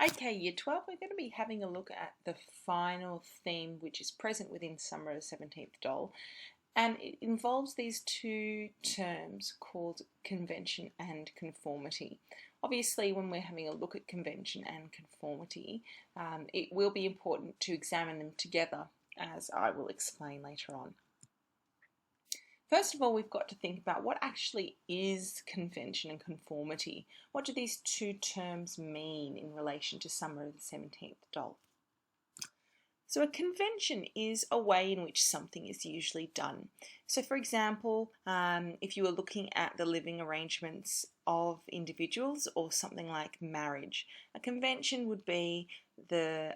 Okay, Year 12, we're going to be having a look at the final theme which is present within Summer of the 17th doll, and it involves these two terms called convention and conformity. Obviously, when we're having a look at convention and conformity, it will be important to examine them together, as I will explain later on. First of all, we've got to think about what actually is convention and conformity. What do these two terms mean in relation to Summer of the 17th doll? So a convention is a way in which something is usually done. So for example, if you were looking at the living arrangements of individuals or something like marriage, a convention would be the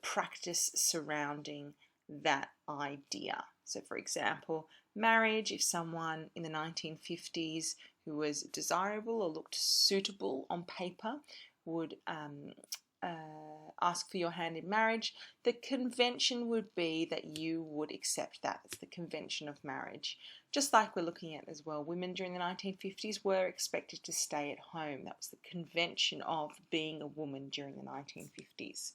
practice surrounding that idea. So for example, marriage, if someone in the 1950s who was desirable or looked suitable on paper would ask for your hand in marriage, the convention would be that you would accept that. It's the convention of marriage. Just like we're looking at as well, women during the 1950s were expected to stay at home. That was the convention of being a woman during the 1950s.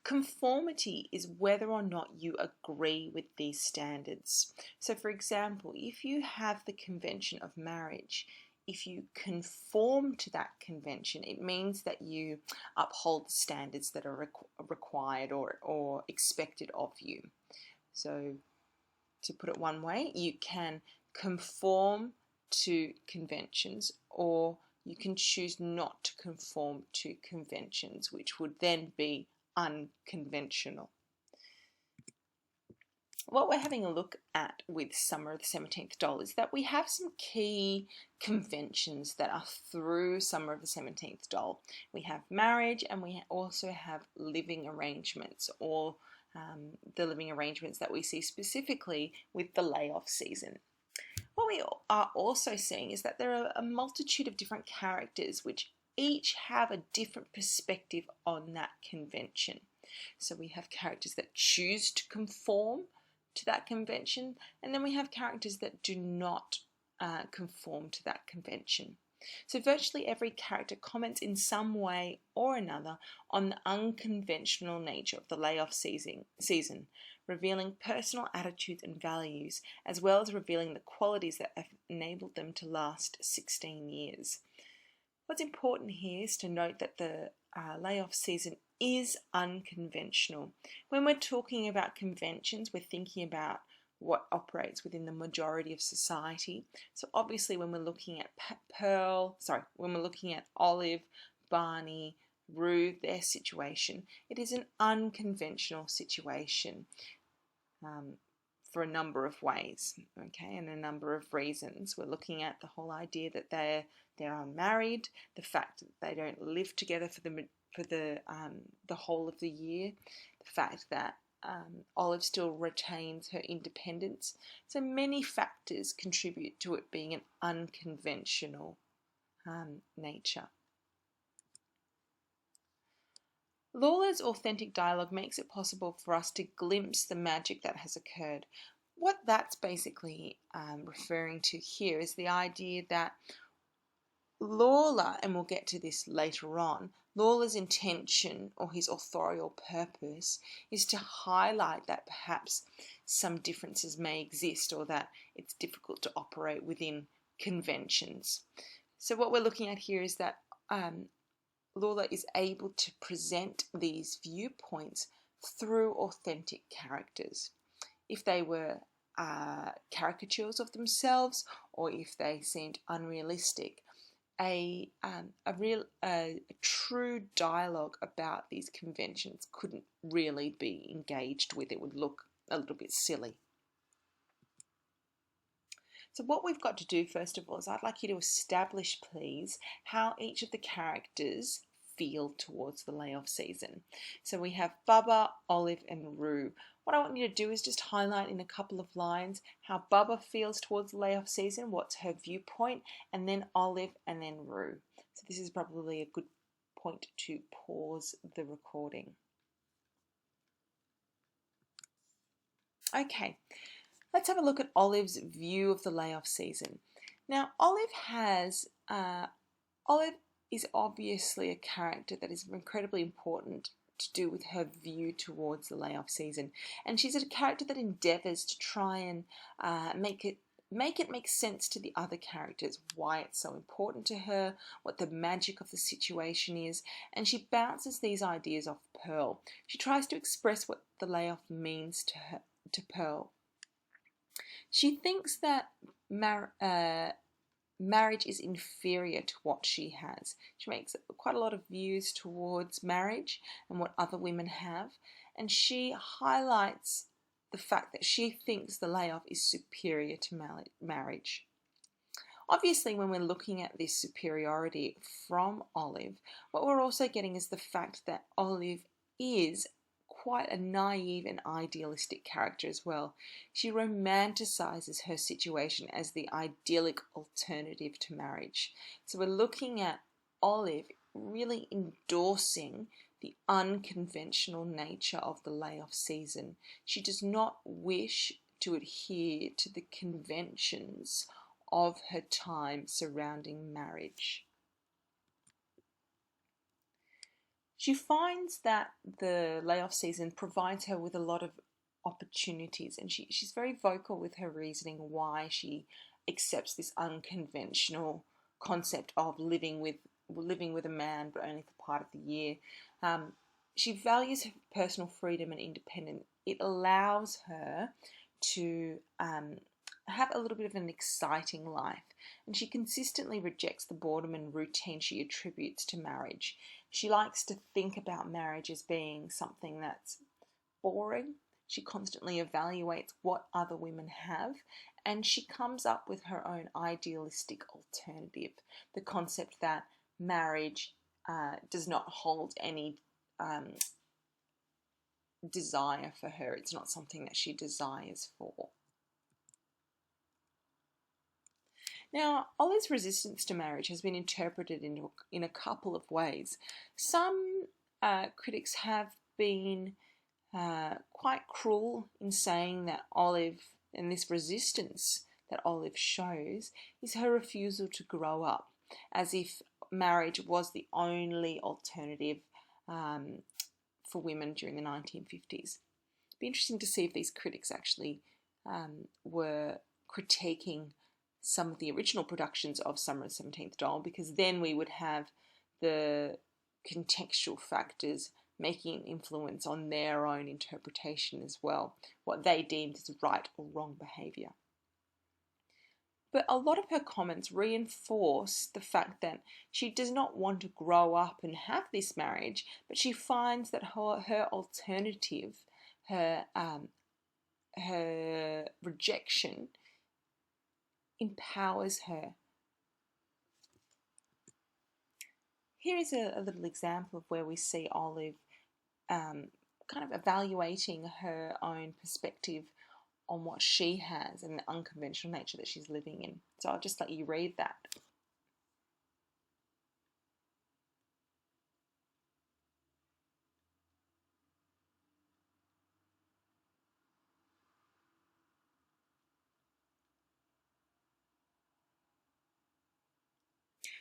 Conformity is whether or not you agree with these standards. So for example, if you have the convention of marriage, if you conform to that convention, it means that you uphold the standards that are required or expected of you. So to put it one way, you can conform to conventions, or you can choose not to conform to conventions, which would then be unconventional. What we're having a look at with Summer of the 17th doll is that we have some key conventions that are through Summer of the 17th doll. We have marriage, and we also have living arrangements, or the living arrangements that we see specifically with the layoff season. What we are also seeing is that there are a multitude of different characters which each have a different perspective on that convention. So we have characters that choose to conform to that convention, and then we have characters that do not conform to that convention. So virtually every character comments in some way or another on the unconventional nature of the layoff season, revealing personal attitudes and values, as well as revealing the qualities that have enabled them to last 16 years. What's important here is to note that the layoff season is unconventional. When we're talking about conventions, we're thinking about what operates within the majority of society. So obviously when we're looking at when we're looking at Olive, Barney, Rue, their situation, it is an unconventional situation for a number of ways, okay, and a number of reasons. We're looking at the whole idea that they're unmarried, the fact that they don't live together for the whole of the year, the fact that Olive still retains her independence. So many factors contribute to it being an unconventional nature. Lawler's authentic dialogue makes it possible for us to glimpse the magic that has occurred. What that's basically referring to here is the idea that Lawler, and we'll get to this later on, Lawler's intention or his authorial purpose is to highlight that perhaps some differences may exist, or that it's difficult to operate within conventions. So what we're looking at here is that Lawler is able to present these viewpoints through authentic characters. If they were caricatures of themselves, or if they seemed unrealistic, a true dialogue about these conventions couldn't really be engaged with. It would look a little bit silly. So what we've got to do first of all is I'd like you to establish, please, how each of the characters feel towards the layoff season. So we have Bubba, Olive and Rue. What I want you to do is just highlight in a couple of lines how Bubba feels towards the layoff season, what's her viewpoint, and then Olive and then Rue. So this is probably a good point to pause the recording. Okay, let's have a look at Olive's view of the layoff season. Now, Olive is obviously a character that is incredibly important to do with her view towards the layoff season, and she's a character that endeavours to try and make it make sense to the other characters, why it's so important to her, what the magic of the situation is, and she bounces these ideas off Pearl. She tries to express what the layoff means to Pearl. She thinks that marriage is inferior to what she has. She makes quite a lot of views towards marriage and what other women have, and she highlights the fact that she thinks the layoff is superior to marriage. Obviously, when we're looking at this superiority from Olive, what we're also getting is the fact that Olive is quite a naive and idealistic character as well. She romanticizes her situation as the idyllic alternative to marriage. So we're looking at Olive really endorsing the unconventional nature of the layoff season. She does not wish to adhere to the conventions of her time surrounding marriage. She finds that the layoff season provides her with a lot of opportunities, and she's very vocal with her reasoning why she accepts this unconventional concept of living with a man but only for part of the year. She values her personal freedom and independence. It allows her to have a little bit of an exciting life, and she consistently rejects the boredom and routine she attributes to marriage. She likes to think about marriage as being something that's boring. She constantly evaluates what other women have, and she comes up with her own idealistic alternative, the concept that marriage does not hold any desire for her. It's not something that she desires for. Now, Olive's resistance to marriage has been interpreted in a couple of ways. Some critics have been quite cruel in saying that Olive, and this resistance that Olive shows, is her refusal to grow up, as if marriage was the only alternative for women during the 1950s. It'd be interesting to see if these critics actually were critiquing some of the original productions of Summer of the 17th Doll, because then we would have the contextual factors making an influence on their own interpretation as well, what they deemed as right or wrong behaviour. But a lot of her comments reinforce the fact that she does not want to grow up and have this marriage, but she finds that her alternative, her rejection, empowers her. Here is a little example of where we see Olive kind of evaluating her own perspective on what she has and the unconventional nature that she's living in. So I'll just let you read that.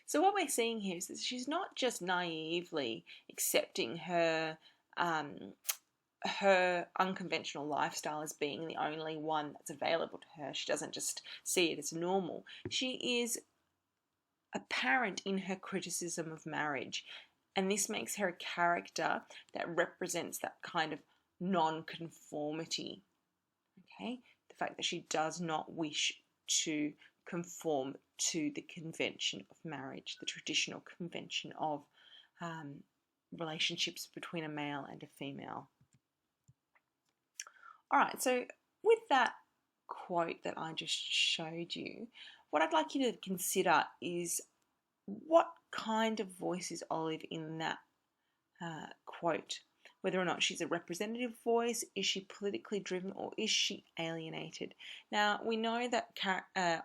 So what we're seeing here is that she's not just naively accepting her unconventional lifestyle as being the only one that's available to her. She doesn't just see it as normal. She is apparent in her criticism of marriage, and this makes her a character that represents that kind of non-conformity. Okay, the fact that she does not wish to conform to the convention of marriage, the traditional convention of relationships between a male and a female. All right, so with that quote that I just showed you, what I'd like you to consider is what kind of voice is Olive in that quote? Whether or not she's a representative voice, is she politically driven, or is she alienated? Now, we know that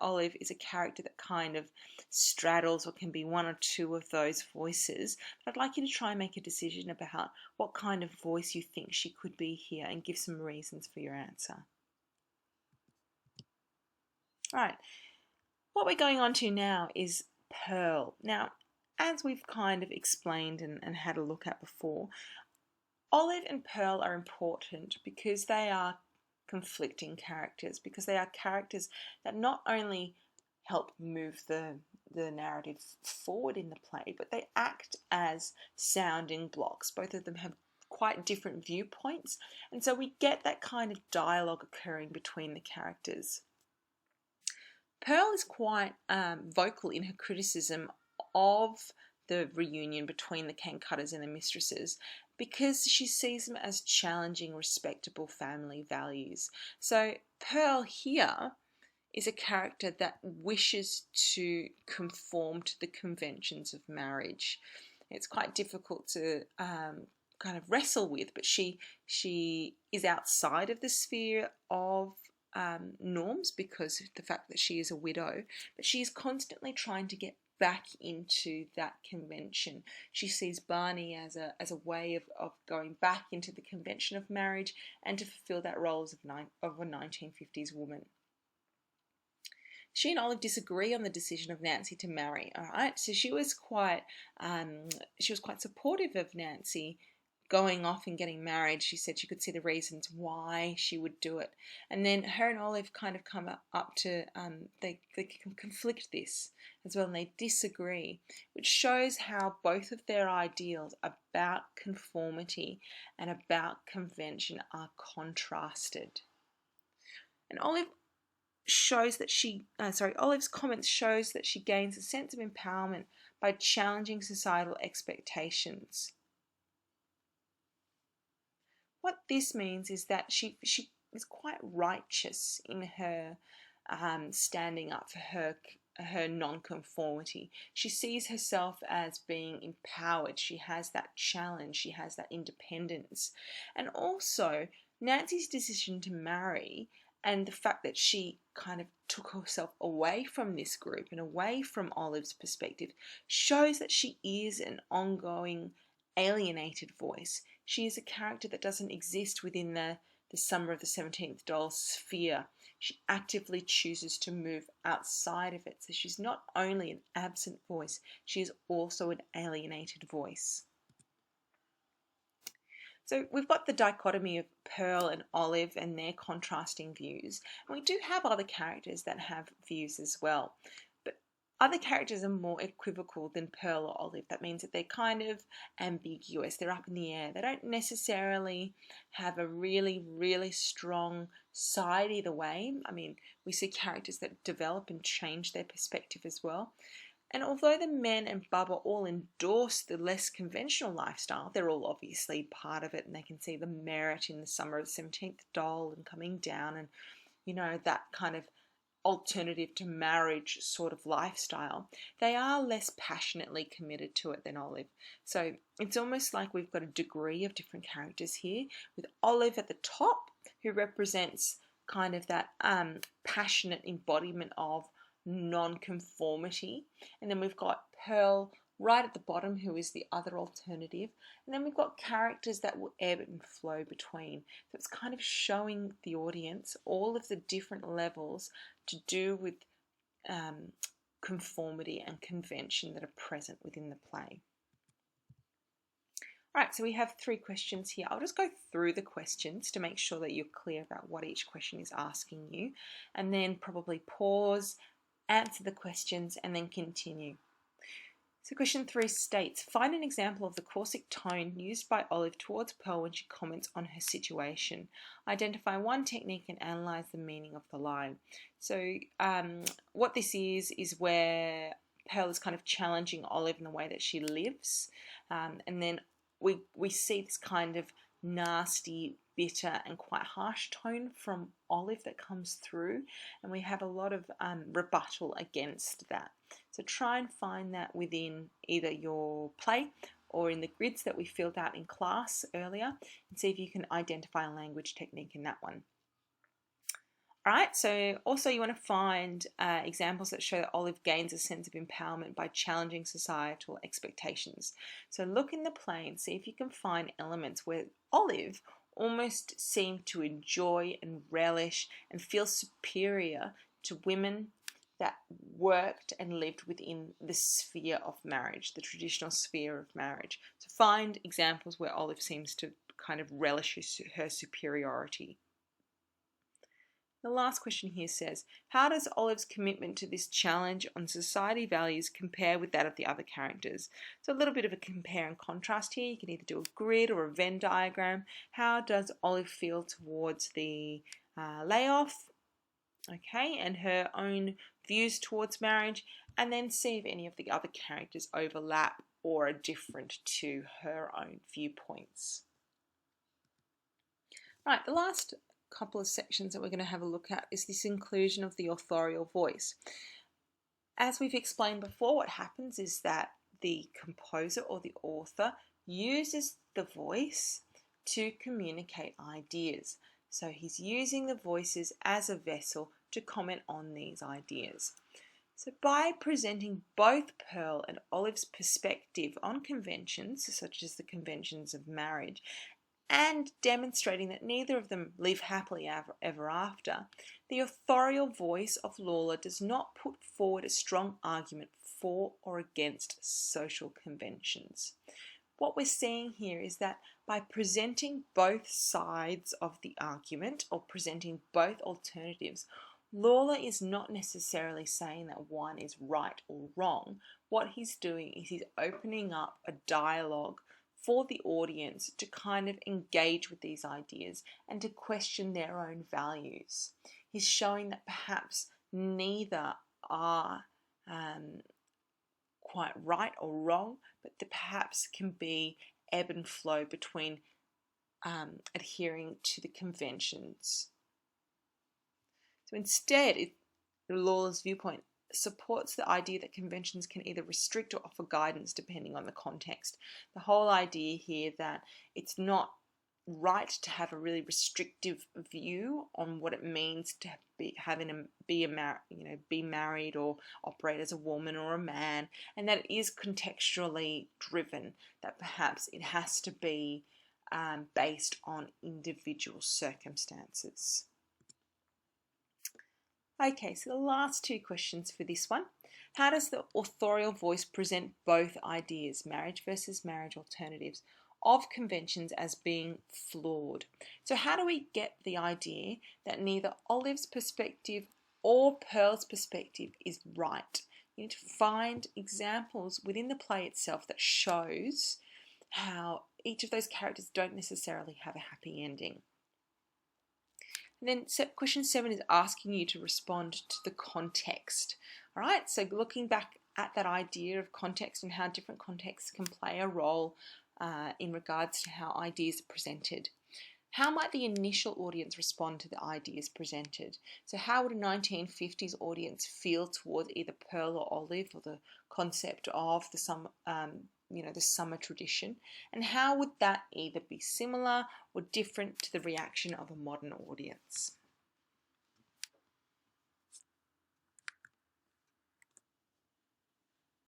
Olive is a character that kind of straddles or can be one or two of those voices, but I'd like you to try and make a decision about what kind of voice you think she could be here and give some reasons for your answer. All right, what we're going on to now is Pearl. Now, as we've kind of explained and had a look at before, Olive and Pearl are important because they are conflicting characters, because they are characters that not only help move the narrative forward in the play, but they act as sounding blocks. Both of them have quite different viewpoints, and so we get that kind of dialogue occurring between the characters. Pearl is quite vocal in her criticism of the reunion between the cane cutters and the mistresses because she sees them as challenging respectable family values. So Pearl here is a character that wishes to conform to the conventions of marriage. It's quite difficult to kind of wrestle with, but she is outside of the sphere of norms because of the fact that she is a widow, but she is constantly trying to get back into that convention. She sees Barney as a way of going back into the convention of marriage and to fulfill that role of a 1950s woman. She and Olive disagree on the decision of Nancy to marry. All right, so she was quite supportive of Nancy going off and getting married. She said she could see the reasons why she would do it, and then her and Olive kind of come up to they conflict this as well, and they disagree, which shows how both of their ideals about conformity and about convention are contrasted. And Olive's comments shows that she gains a sense of empowerment by challenging societal expectations. What this means is that she is quite righteous in her standing up for her non-conformity. She sees herself as being empowered. She has that challenge. She has that independence. And also, Nancy's decision to marry and the fact that she kind of took herself away from this group and away from Olive's perspective shows that she is an ongoing alienated voice. She is a character that doesn't exist within the Summer of the 17th Doll sphere. She actively chooses to move outside of it. So she's not only an absent voice, she is also an alienated voice. So we've got the dichotomy of Pearl and Olive and their contrasting views. And we do have other characters that have views as well. But other characters are more equivocal than Pearl or Olive. That means that they're kind of ambiguous. They're up in the air. They don't necessarily have a really, really strong side either way. I mean, we see characters that develop and change their perspective as well. And although the men and Bubba all endorse the less conventional lifestyle, they're all obviously part of it, and they can see the merit in the Summer of the 17th Doll and coming down and, you know, that kind of alternative to marriage sort of lifestyle. They are less passionately committed to it than Olive. So it's almost like we've got a degree of different characters here, with Olive at the top, who represents kind of that passionate embodiment of non-conformity, and then we've got Pearl right at the bottom, who is the other alternative, and then we've got characters that will ebb and flow between. So it's kind of showing the audience all of the different levels to do with conformity and convention that are present within the play. Alright, so we have 3 questions here. I'll just go through the questions to make sure that you're clear about what each question is asking you, and then probably pause, answer the questions, and then continue. So question 3 states, find an example of the caustic tone used by Olive towards Pearl when she comments on her situation. Identify one technique and analyse the meaning of the line. So what this is where Pearl is kind of challenging Olive in the way that she lives, and then we see this kind of nasty, bitter and quite harsh tone from Olive that comes through, and we have a lot of rebuttal against that. So try and find that within either your play or in the grids that we filled out in class earlier, and see if you can identify a language technique in that one. Alright, so also you want to find examples that show that Olive gains a sense of empowerment by challenging societal expectations. So look in the play and see if you can find elements where Olive almost seemed to enjoy and relish and feel superior to women, that worked and lived within the sphere of marriage, the traditional sphere of marriage. So find examples where Olive seems to kind of relish her superiority. The last question here says, how does Olive's commitment to this challenge on society values compare with that of the other characters? So a little bit of a compare and contrast here. You can either do a grid or a Venn diagram. How does Olive feel towards the layoff? Okay, and her own views towards marriage, and then see if any of the other characters overlap or are different to her own viewpoints. Right, the last couple of sections that we're going to have a look at is this inclusion of the authorial voice. As we've explained before, what happens is that the composer or the author uses the voice to communicate ideas. So he's using the voices as a vessel to comment on these ideas. So by presenting both Pearl and Olive's perspective on conventions, such as the conventions of marriage, and demonstrating that neither of them live happily ever after, the authorial voice of Lawler does not put forward a strong argument for or against social conventions. What we're seeing here is that by presenting both sides of the argument or presenting both alternatives, Lawler is not necessarily saying that one is right or wrong. What he's doing is he's opening up a dialogue for the audience to kind of engage with these ideas and to question their own values. He's showing that perhaps neither are quite right or wrong, but that perhaps can be ebb and flow between adhering to the conventions. So instead, Lawler's viewpoint supports the idea that conventions can either restrict or offer guidance depending on the context. The whole idea here that it's not right to have a really restrictive view on what it means to be married or operate as a woman or a man, and that it is contextually driven, that perhaps it has to be based on individual circumstances. Okay, so the last two questions for this one. How does the authorial voice present both ideas, marriage versus marriage alternatives, of conventions as being flawed? So how do we get the idea that neither Olive's perspective or Pearl's perspective is right? You need to find examples within the play itself that shows how each of those characters don't necessarily have a happy ending. And then question 7 is asking you to respond to the context. All right, so looking back at that idea of context and how different contexts can play a role in regards to how ideas are presented. How might the initial audience respond to the ideas presented? So how would a 1950s audience feel towards either Pearl or Olive, or the concept of the summer tradition? And how would that either be similar or different to the reaction of a modern audience?